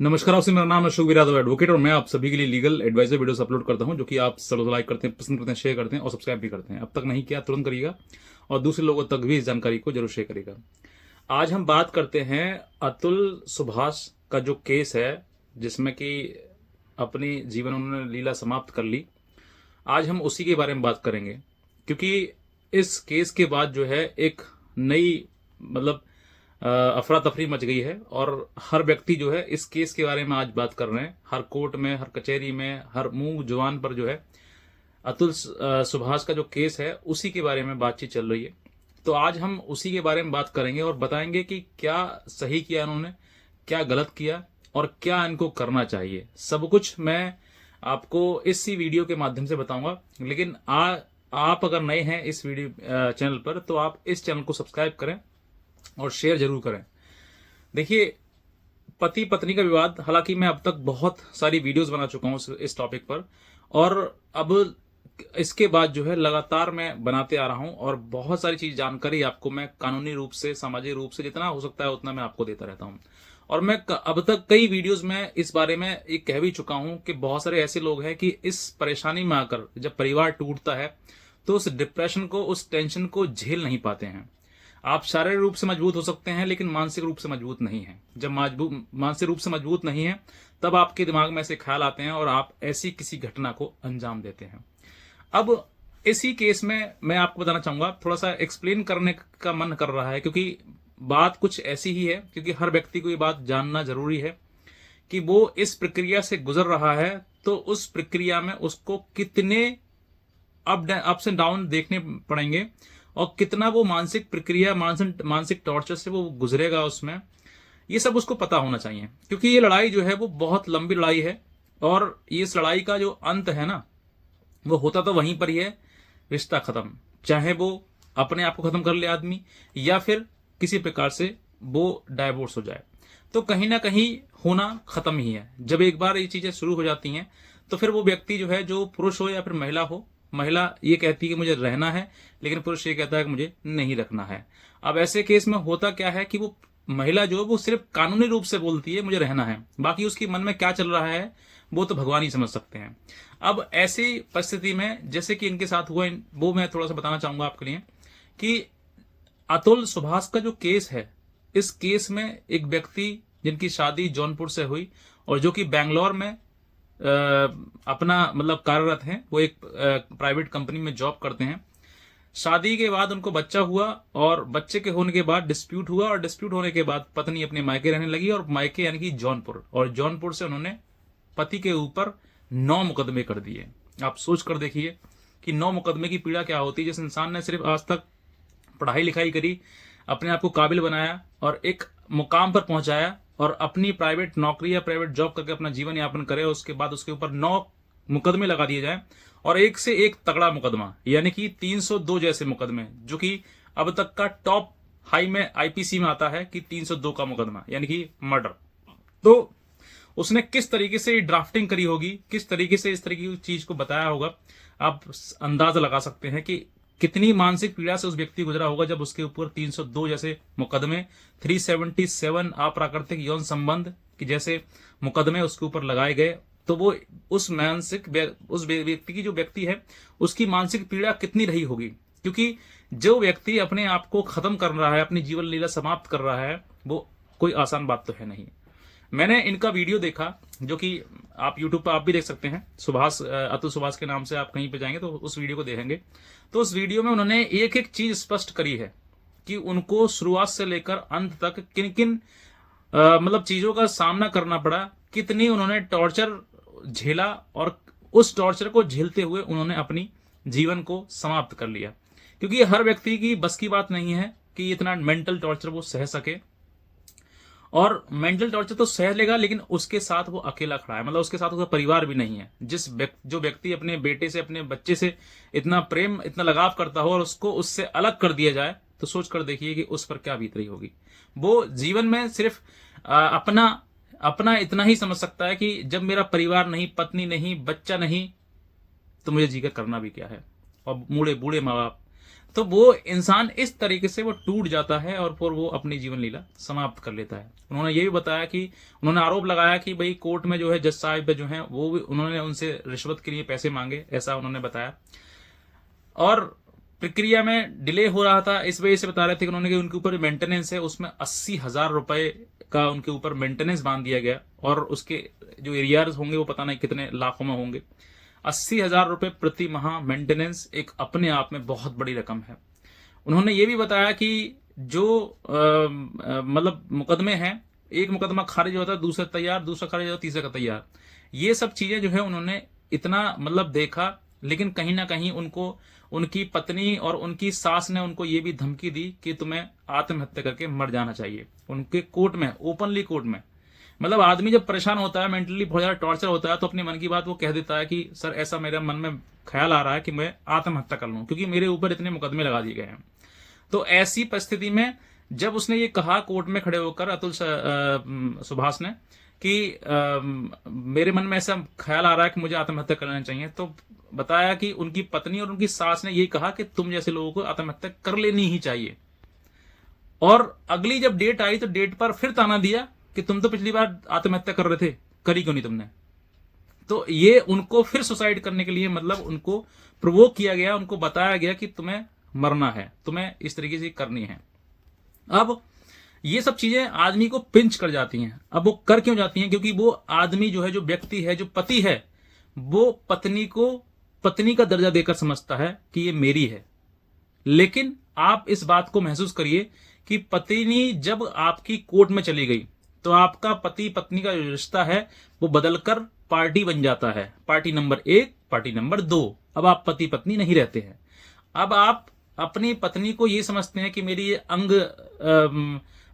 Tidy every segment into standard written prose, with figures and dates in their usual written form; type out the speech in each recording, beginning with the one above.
नमस्कार आपसे, मेरा नाम है अशोक विरादव एडवोकेट और मैं आप सभी के लिए लीगल एडवाइजर वीडियोस अपलोड करता हूं, जो कि आप सब लाइक करते हैं, पसंद करते हैं, शेयर करते हैं और सब्सक्राइब भी करते हैं। अब तक नहीं किया तुरंत करिएगा और दूसरे लोगों तक भी इस जानकारी को जरूर शेयर करिएगा। आज हम बात करते हैं अतुल सुभाष का जो केस है, जिसमें कि अपनी जीवन उन्होंने लीला समाप्त कर ली। आज हम उसी के बारे में बात करेंगे, क्योंकि इस केस के बाद जो है एक नई मतलब अफरा तफरी मच गई है और हर व्यक्ति जो है इस केस के बारे में आज बात कर रहे हैं। हर कोर्ट में, हर कचहरी में, हर मुंह जुबान पर जो है अतुल सुभाष का जो केस है उसी के बारे में बातचीत चल रही है। तो आज हम उसी के बारे में बात करेंगे और बताएंगे कि क्या सही किया इन्होंने, क्या गलत किया और क्या इनको करना चाहिए। सब कुछ मैं आपको इसी वीडियो के माध्यम से बताऊंगा। लेकिन आप अगर नए हैं इस वीडियो चैनल पर, तो आप इस चैनल को सब्सक्राइब करें और शेयर जरूर करें। देखिए, पति पत्नी का विवाद, हालांकि मैं अब तक बहुत सारी वीडियोस बना चुका हूं इस टॉपिक पर, और अब इसके बाद जो है लगातार मैं बनाते आ रहा हूं और बहुत सारी चीज जानकारी आपको मैं कानूनी रूप से, सामाजिक रूप से जितना हो सकता है उतना मैं आपको देता रहता हूं। और मैं अब तक कई वीडियोस में इस बारे में एक कह भी चुका हूं कि बहुत सारे ऐसे लोग हैं कि इस परेशानी में आकर जब परिवार टूटता है तो उस डिप्रेशन को, उस टेंशन को झेल नहीं पाते हैं। आप शारीरिक रूप से मजबूत हो सकते हैं लेकिन मानसिक रूप से मजबूत नहीं हैं। जब मानसिक रूप से मजबूत नहीं है तब आपके दिमाग में ऐसे ख्याल आते हैं और आप ऐसी किसी घटना को अंजाम देते हैं। अब इसी केस में मैं आपको बताना चाहूंगा, थोड़ा सा एक्सप्लेन करने का मन कर रहा है, क्योंकि बात कुछ ऐसी ही है, क्योंकि हर व्यक्ति को ये बात जानना जरूरी है कि वो इस प्रक्रिया से गुजर रहा है तो उस प्रक्रिया में उसको कितने अप्स एंड डाउन देखने पड़ेंगे और कितना वो मानसिक प्रक्रिया, मानसिक टॉर्चर से वो गुजरेगा उसमें, ये सब उसको पता होना चाहिए। क्योंकि ये लड़ाई जो है वो बहुत लंबी लड़ाई है और इस लड़ाई का जो अंत है ना, वो होता तो वहीं पर ही है, रिश्ता खत्म। चाहे वो अपने आप को खत्म कर ले आदमी या फिर किसी प्रकार से वो डाइवोर्स हो जाए, तो कहीं ना कहीं होना खत्म ही है। जब एक बार ये चीजें शुरू हो जाती हैं तो फिर वो व्यक्ति जो है, जो पुरुष हो या फिर महिला हो, महिला ये कहती है कि मुझे रहना है, लेकिन पुरुष ये कहता है कि मुझे नहीं रखना है। अब ऐसे केस में होता क्या है कि वो महिला जो है वो सिर्फ कानूनी रूप से बोलती है मुझे रहना है, बाकी उसके मन में क्या चल रहा है वो तो भगवान ही समझ सकते हैं। अब ऐसी परिस्थिति में जैसे कि इनके साथ हुआ, वो मैं थोड़ा सा बताना चाहूंगा आपके लिए कि अतुल सुभाष का जो केस है, इस केस में एक व्यक्ति जिनकी शादी जौनपुर से हुई और जो कि बैंगलोर में अपना मतलब कार्यरत हैं, वो एक प्राइवेट कंपनी में जॉब करते हैं। शादी के बाद उनको बच्चा हुआ और बच्चे के होने के बाद डिस्प्यूट हुआ और डिस्प्यूट होने के बाद पत्नी अपने मायके रहने लगी, और मायके यानी कि जौनपुर, और जौनपुर से उन्होंने पति के ऊपर 9 मुकदमे कर दिए। आप सोच कर देखिए कि 9 मुकदमे की पीड़ा क्या होती है। जिस इंसान ने सिर्फ आज तक पढ़ाई लिखाई करी, अपने आप को काबिल बनाया और एक मुकाम पर पहुंचाया और अपनी प्राइवेट नौकरी या प्राइवेट जॉब करके अपना जीवन यापन करे, उसके बाद उसके ऊपर 9 मुकदमे लगा दिए जाए, और एक से एक तगड़ा मुकदमा यानी कि 302 जैसे मुकदमे, जो कि अब तक का टॉप हाई में आईपीसी में आता है कि 302 का मुकदमा यानी कि मर्डर। तो उसने किस तरीके से ड्राफ्टिंग करी होगी, किस तरीके से इस तरीके की चीज को बताया होगा, आप अंदाजा लगा सकते हैं कि कितनी मानसिक पीड़ा से उस व्यक्ति गुजरा होगा जब उसके ऊपर 302 जैसे मुकदमे, 377 अप्राकृतिक यौन संबंध की जैसे मुकदमे उसके ऊपर लगाए गए। तो वो उस व्यक्ति की, जो व्यक्ति है, उसकी मानसिक पीड़ा कितनी रही होगी, क्योंकि जो व्यक्ति अपने आप को खत्म कर रहा है, अपनी जीवन लीला समाप्त कर रहा है, वो कोई आसान बात तो है नहीं। मैंने इनका वीडियो देखा, जो कि आप YouTube पर आप भी देख सकते हैं, अतुल सुभाष के नाम से आप कहीं पे जाएंगे तो उस वीडियो को देखेंगे। तो उस वीडियो में उन्होंने एक एक चीज स्पष्ट करी है कि उनको शुरुआत से लेकर अंत तक किन किन मतलब चीजों का सामना करना पड़ा, कितनी उन्होंने टॉर्चर झेला और उस टॉर्चर को झेलते हुए उन्होंने अपनी जीवन को समाप्त कर लिया। क्योंकि हर व्यक्ति की बस की बात नहीं है कि इतना मेंटल टॉर्चर वो सह सके, और मेंटल टॉर्चर तो सह लेगा लेकिन उसके साथ वो अकेला खड़ा है, मतलब उसके साथ उसका परिवार भी नहीं है। जो व्यक्ति अपने बेटे से, अपने बच्चे से इतना प्रेम, इतना लगाव करता हो और उसको उससे अलग कर दिया जाए, तो सोच कर देखिए कि उस पर क्या बीत रही होगी। वो जीवन में सिर्फ अपना इतना ही समझ सकता है कि जब मेरा परिवार नहीं, पत्नी नहीं, बच्चा नहीं, तो मुझे जीकर करना भी क्या है। और बूढ़े बूढ़े माँ बाप, तो वो इंसान इस तरीके से वो टूट जाता है और फिर वो अपनी जीवन लीला समाप्त कर लेता है। उन्होंने ये भी बताया कि उन्होंने आरोप लगाया कि भाई कोर्ट में जो है जज साहिब जो है वो भी उन्होंने उनसे रिश्वत के लिए पैसे मांगे, ऐसा उन्होंने बताया। और प्रक्रिया में डिले हो रहा था, इस वजह से बता रहे थे कि उन्होंने कि उनके ऊपर मेंटेनेंस है उसमें 80,000 रुपए का उनके ऊपर मेंटेनेंस बांध दिया गया, और उसके जो एरियाज होंगे वो पता नहीं कितने लाखों में होंगे। 80,000 रुपए प्रति माह मेंटेनेंस एक अपने आप में बहुत बड़ी रकम है। उन्होंने ये भी बताया कि जो मतलब मुकदमे हैं, एक मुकदमा खारिज होता है, दूसरा तैयार, दूसरा खारिज होता है, तीसरा का तैयार। ये सब चीजें जो है उन्होंने इतना मतलब देखा, लेकिन कहीं ना कहीं उनको उनकी पत्नी और उनकी सास ने उनको ये भी धमकी दी कि तुम्हें आत्महत्या करके मर जाना चाहिए। उनके कोर्ट में, ओपनली कोर्ट में, मतलब आदमी जब परेशान होता है, मेंटली बहुत ज्यादा टॉर्चर होता है, तो अपने मन की बात वो कह देता है कि सर ऐसा मेरे मन में ख्याल आ रहा है कि मैं आत्महत्या कर लूं, क्योंकि मेरे ऊपर इतने मुकदमे लगा दिए गए हैं। तो ऐसी परिस्थिति में जब उसने ये कहा कोर्ट में खड़े होकर, अतुल सुभाष ने, कि मेरे मन में ऐसा ख्याल आ रहा है कि मुझे आत्महत्या करना चाहिए, तो बताया कि उनकी पत्नी और उनकी सास ने ये कहा कि तुम जैसे लोगों को आत्महत्या कर लेनी ही चाहिए। और अगली जब डेट आई तो डेट पर फिर ताना दिया कि तुम तो पिछली बार आत्महत्या कर रहे थे, करी क्यों नहीं तुमने। तो ये उनको फिर सुसाइड करने के लिए मतलब उनको प्रोवोक किया गया, उनको बताया गया कि तुम्हें मरना है, तुम्हें इस तरीके से करनी है। अब ये सब चीजें आदमी को पिंच कर जाती हैं। अब वो कर क्यों जाती हैं? क्योंकि वो आदमी जो है, जो व्यक्ति है, जो पति है, वो पत्नी को पत्नी का दर्जा देकर समझता है कि ये मेरी है। लेकिन आप इस बात को महसूस करिए कि पत्नी जब आपकी कोर्ट में चली गई तो आपका पति पत्नी का जो रिश्ता है वो बदलकर पार्टी बन जाता है, पार्टी नंबर 1, पार्टी नंबर 2। अब आप पति पत्नी नहीं रहते हैं। अब आप अपनी पत्नी को ये समझते हैं कि मेरी ये अंग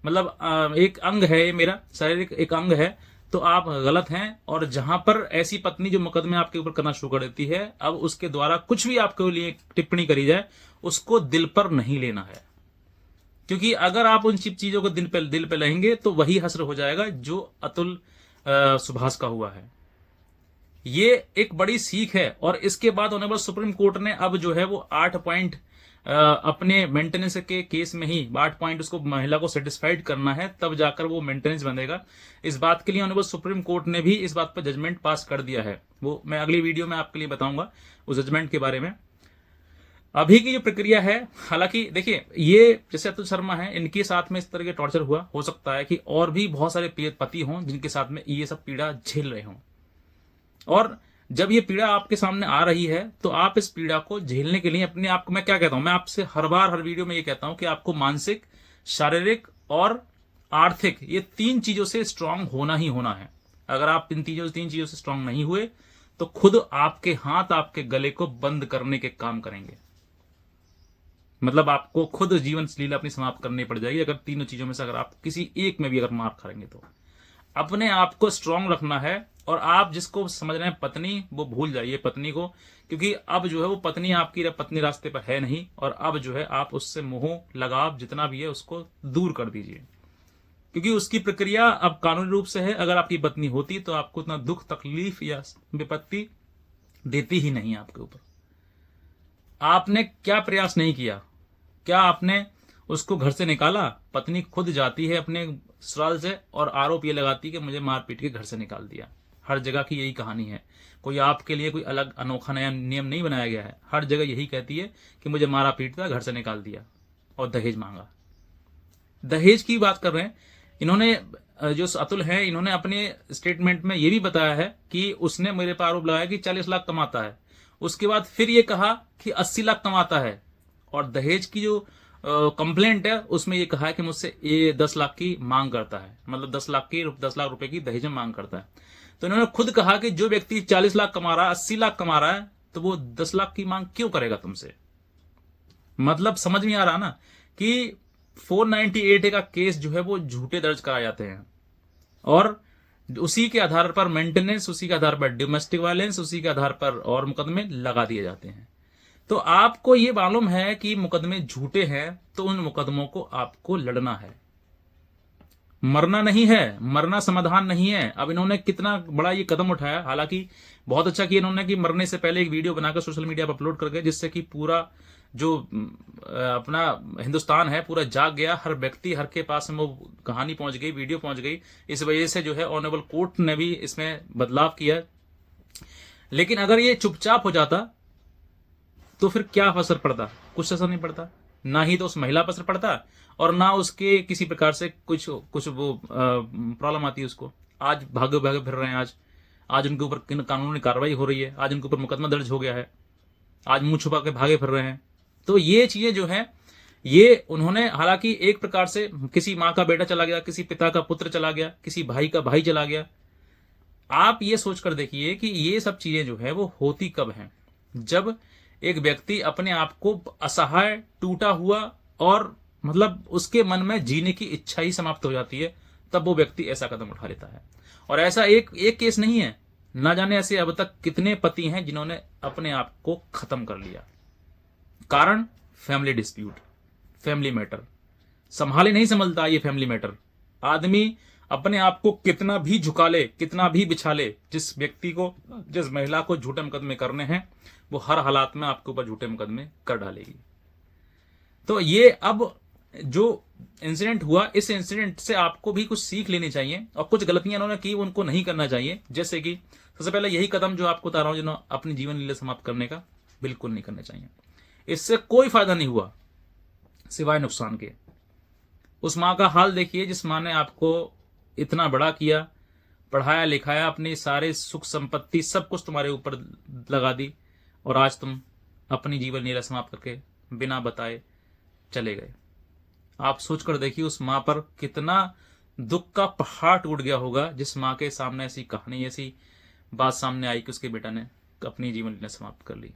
मतलब एक अंग है, ये मेरा शारीरिक एक अंग है, तो आप गलत हैं। और जहां पर ऐसी पत्नी जो मुकदमे आपके ऊपर करना शुरू कर देती है, अब उसके द्वारा कुछ भी आपके लिए टिप्पणी करी जाए उसको दिल पर नहीं लेना है, क्योंकि अगर आप उन चीजों को दिल पे लेंगे तो वही हश्र हो जाएगा जो अतुल सुभाष का हुआ है। ये एक बड़ी सीख है। और इसके बाद ऑनरेबल सुप्रीम कोर्ट ने अब जो है वो 8 पॉइंट अपने मेंटेनेंस के केस में ही 8 पॉइंट उसको महिला को सेटिस्फाइड करना है, तब जाकर वो मेंटेनेंस बनेगा। इस बात के लिए ऑनरेबल सुप्रीम कोर्ट ने भी इस बात पर जजमेंट पास कर दिया है। वो मैं अगली वीडियो में आपके लिए बताऊंगा उस जजमेंट के बारे में। अभी की जो प्रक्रिया है, हालांकि देखिए, ये जैसे अतुल शर्मा है, इनके साथ में इस तरह के टॉर्चर हुआ, हो सकता है कि और भी बहुत सारे पति हों जिनके साथ में ये सब पीड़ा झेल रहे हों। और जब ये पीड़ा आपके सामने आ रही है तो आप इस पीड़ा को झेलने के लिए अपने आप को, मैं क्या कहता हूं, मैं आपसे हर बार हर वीडियो में ये कहता हूं कि आपको मानसिक, शारीरिक और आर्थिक, ये 3 चीजों से स्ट्रांग होना ही होना है। अगर आप इन 3 चीजों से स्ट्रांग नहीं हुए तो खुद आपके हाथ आपके गले को बंद करने के काम करेंगे। मतलब आपको खुद जीवन लीला अपनी समाप्त करनी पड़ जाएगी अगर तीनों चीजों में से अगर आप किसी एक में भी अगर मार खाएंगे तो। अपने आप को स्ट्रांग रखना है। और आप जिसको समझ रहे हैं पत्नी, वो भूल जाइए पत्नी को, क्योंकि अब जो है वो पत्नी आपकी पत्नी रास्ते पर है नहीं। और अब जो है आप उससे मोह लगाव जितना भी है उसको दूर कर दीजिए, क्योंकि उसकी प्रक्रिया अब कानूनी रूप से है। अगर आपकी पत्नी होती तो आपको इतना दुख, तकलीफ या विपत्ति देती ही नहीं आपके ऊपर। आपने क्या प्रयास नहीं किया? क्या आपने उसको घर से निकाला? पत्नी खुद जाती है अपने ससुराल से और आरोप ये लगाती है कि मुझे मार पीट के घर से निकाल दिया। हर जगह की यही कहानी है। कोई आपके लिए कोई अलग अनोखा नया नियम नहीं बनाया गया है। हर जगह यही कहती है कि मुझे मारा पीटा, घर से निकाल दिया और दहेज मांगा। दहेज की बात कर रहे हैं इन्होंने, जो अतुल है, इन्होंने अपने स्टेटमेंट में ये भी बताया है कि उसने मेरे पर आरोप लगाया कि 40 लाख कमाता है। उसके बाद फिर ये कहा कि 80 लाख कमाता है। और दहेज की जो कंप्लेंट है उसमें ये कहा है कि मुझसे ये 10 लाख की मांग करता है, मतलब 10 लाख रुपए की दहेज में मांग करता है। तो इन्होंने खुद कहा कि जो व्यक्ति 40 लाख कमा रहा है, 80 लाख कमा रहा है, तो वो 10 लाख की मांग क्यों करेगा तुमसे? मतलब समझ में आ रहा ना कि 498 का केस जो है वो झूठे दर्ज कराए जाते हैं और उसी के आधार पर मेंटेनेंस, उसी के आधार पर डोमेस्टिक वायलेंस, उसी के आधार पर और मुकदमे लगा दिए जाते हैं। तो आपको ये मालूम है कि मुकदमे झूठे हैं तो उन मुकदमों को आपको लड़ना है, मरना नहीं है। मरना समाधान नहीं है। अब इन्होंने कितना बड़ा ये कदम उठाया, हालांकि बहुत अच्छा किया इन्होंने कि मरने से पहले एक वीडियो बनाकर सोशल मीडिया पर अपलोड कर गए, जिससे कि पूरा जो अपना हिंदुस्तान है पूरा जाग गया, हर व्यक्ति, हर के पास में वो कहानी पहुंच गई, वीडियो पहुंच गई। इस वजह से जो है ऑनरेबल कोर्ट ने भी इसमें बदलाव किया। लेकिन अगर ये चुपचाप हो जाता तो फिर क्या असर पड़ता? कुछ असर नहीं पड़ता, ना ही तो उस महिला पर असर पड़ता और ना उसके किसी प्रकार से कुछ कुछ वो प्रॉब्लम आती है उसको। आज भागे भागे फिर रहे हैं, आज उनके ऊपर कानूनी कार्रवाई हो रही है, आज उनके ऊपर मुकदमा दर्ज हो गया है, आज मुंह छुपा के भागे फिर रहे हैं। तो ये चीजें जो है, ये उन्होंने, हालांकि एक प्रकार से किसी माँ का बेटा चला गया, किसी पिता का पुत्र चला गया, किसी भाई का भाई चला गया। आप ये सोचकर देखिए कि ये सब चीजें जो है वो होती कब हैं? जब एक व्यक्ति अपने आप को असहाय, टूटा हुआ और मतलब उसके मन में जीने की इच्छा ही समाप्त हो जाती है, तब वो व्यक्ति ऐसा कदम उठा लेता है। और ऐसा एक केस नहीं है, ना जाने ऐसे अब तक कितने पति हैं जिन्होंने अपने आप को खत्म कर लिया। कारण फैमिली डिस्प्यूट, फैमिली मैटर, संभाले नहीं संभलता ये फैमिली मैटर। आदमी अपने आप को कितना भी झुका ले, कितना भी बिछा ले, जिस व्यक्ति को, जिस महिला को झूठे मुकदमे करने हैं, वो हर हालात में आपके ऊपर झूठे मुकदमे कर डालेगी। तो ये अब जो इंसिडेंट हुआ, इस इंसिडेंट से आपको भी कुछ सीख लेनी चाहिए और कुछ गलतियां उन्होंने की उनको नहीं करना चाहिए। जैसे कि सबसे पहले यही कदम जो आपको बता रहा हूं, जिन्होंने अपनी जीवन लीला समाप्त करने का, बिल्कुल नहीं करना चाहिए। इससे कोई फायदा नहीं हुआ सिवाय नुकसान के। उस माँ का हाल देखिए जिस माँ ने आपको इतना बड़ा किया, पढ़ाया लिखाया, अपनी सारे सुख संपत्ति सब कुछ तुम्हारे ऊपर लगा दी, और आज तुम अपनी जीवन लीला समाप्त करके बिना बताए चले गए। आप सोचकर देखिए उस माँ पर कितना दुख का पहाड़ टूट गया होगा, जिस माँ के सामने ऐसी कहानी, ऐसी बात सामने आई कि उसके बेटा ने अपनी जीवन लीला समाप्त कर ली।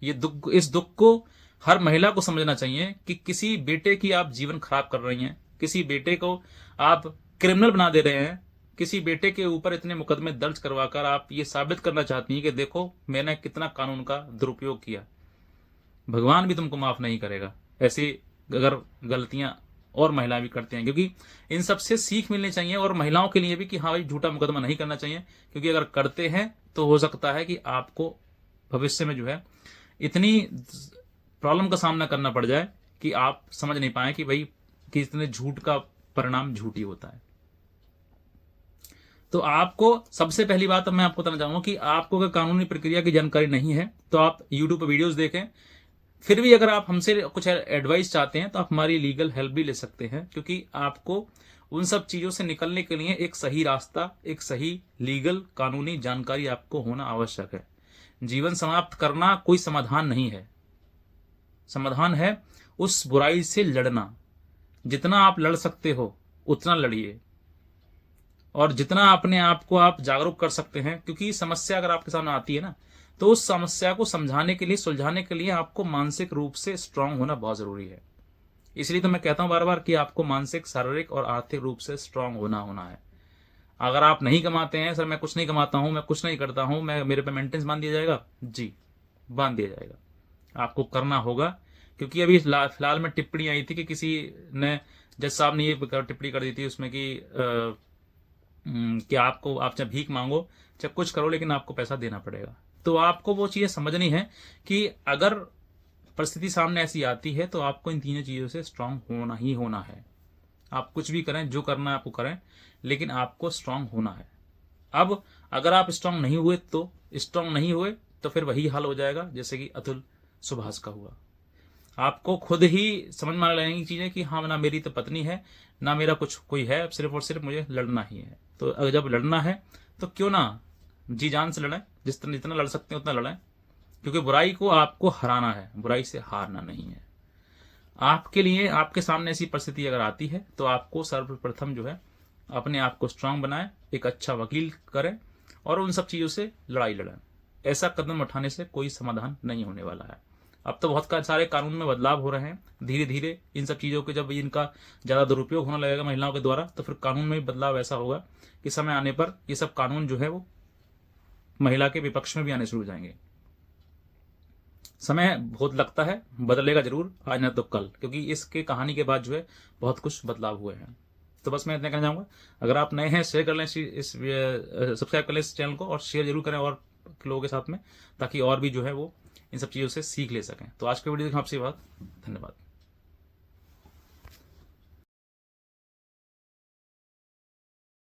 ये दुख, इस दुख को हर महिला को समझना चाहिए कि किसी बेटे की आप जीवन खराब कर रही हैं, किसी बेटे को आप क्रिमिनल बना दे रहे हैं, किसी बेटे के ऊपर इतने मुकदमे दर्ज करवाकर आप ये साबित करना चाहती हैं कि देखो मैंने कितना कानून का दुरुपयोग किया। भगवान भी तुमको माफ नहीं करेगा ऐसी अगर गलतियां और महिला भी करते हैं, क्योंकि इन सब से सीख मिलनी चाहिए। और महिलाओं के लिए भी कि हाँ भाई झूठा मुकदमा नहीं करना चाहिए, क्योंकि अगर करते हैं तो हो सकता है कि आपको भविष्य में जो है इतनी प्रॉब्लम का सामना करना पड़ जाए कि आप समझ नहीं पाए कि भाई कि इतने झूठ का परिणाम झूठ ही होता है। तो आपको सबसे पहली बात मैं आपको बताना चाहूंगा कि आपको अगर कानूनी प्रक्रिया की जानकारी नहीं है तो आप यूट्यूब पर वीडियोस देखें। फिर भी अगर आप हमसे कुछ एडवाइस चाहते हैं तो आप हमारी लीगल हेल्प भी ले सकते हैं, क्योंकि आपको उन सब चीजों से निकलने के लिए एक सही रास्ता, एक सही लीगल कानूनी जानकारी आपको होना आवश्यक है। जीवन समाप्त करना कोई समाधान नहीं है। समाधान है उस बुराई से लड़ना। जितना आप लड़ सकते हो उतना लड़िए, और जितना अपने आप को आप जागरूक कर सकते हैं, क्योंकि समस्या अगर आपके सामने आती है ना, तो उस समस्या को समझाने के लिए, सुलझाने के लिए आपको मानसिक रूप से स्ट्रांग होना बहुत जरूरी है। इसलिए तो मैं कहता हूं बार बार कि आपको मानसिक, शारीरिक और आर्थिक रूप से स्ट्रांग होना है। अगर आप नहीं कमाते हैं, सर मैं कुछ नहीं कमाता हूं, मैं कुछ नहीं करता हूं, मैं मेरे पे मेंटेनेंस बांध दिया जाएगा, जी बांध दिया जाएगा। आपको करना होगा, क्योंकि अभी फिलहाल में टिप्पणी आई थी कि किसी ने, जज साहब ने ये टिप्पणी कर दी थी उसमें कि आपको, आप चाहे भीख मांगो चाहे कुछ करो, लेकिन आपको पैसा देना पड़ेगा। तो आपको वो चीजें समझनी है कि अगर परिस्थिति सामने ऐसी आती है तो आपको इन तीनों चीजों से स्ट्रांग होना ही होना है। आप कुछ भी करें, जो करना है आपको करें, लेकिन आपको स्ट्रांग होना है। अब अगर आप स्ट्रांग नहीं हुए तो फिर वही हाल हो जाएगा जैसे कि अतुल सुभाष का हुआ। आपको खुद ही समझ में आने लगेंगी चीजें कि हाँ ना मेरी तो पत्नी है, ना मेरा कुछ कोई है, सिर्फ और सिर्फ मुझे लड़ना ही है। तो अगर जब लड़ना है तो क्यों ना जी जान से लड़ें, जितना लड़ सकते हैं उतना लड़ें, क्योंकि बुराई को आपको हराना है, बुराई से हारना नहीं है। आपके लिए, आपके सामने ऐसी परिस्थिति अगर आती है तो आपको सर्वप्रथम जो है अपने आप को स्ट्रांग बनाएं, एक अच्छा वकील करें और उन सब चीजों से लड़ाई लड़ें। ऐसा कदम उठाने से कोई समाधान नहीं होने वाला है। अब तो बहुत सारे कानून में बदलाव हो रहे हैं। धीरे धीरे इन सब चीज़ों के जब इनका ज़्यादा दुरुपयोग होने लगेगा महिलाओं के द्वारा, तो फिर कानून में भी बदलाव ऐसा होगा कि समय आने पर ये सब कानून जो है वो महिला के विपक्ष में भी आने शुरू हो जाएंगे। समय बहुत लगता है, बदलेगा जरूर, आज न तो कल, क्योंकि इसके कहानी के बाद जो है बहुत कुछ बदलाव हुए हैं। तो बस मैं इतना कहना चाहूँगा, अगर आप नए हैं शेयर कर लें, सब्सक्राइब कर लें इस चैनल को और शेयर जरूर करें और लोगों के साथ में, ताकि और भी जो है वो इन सब चीज़ों से सीख ले सकें। तो आज के वीडियो देखिए आपसे बात, धन्यवाद।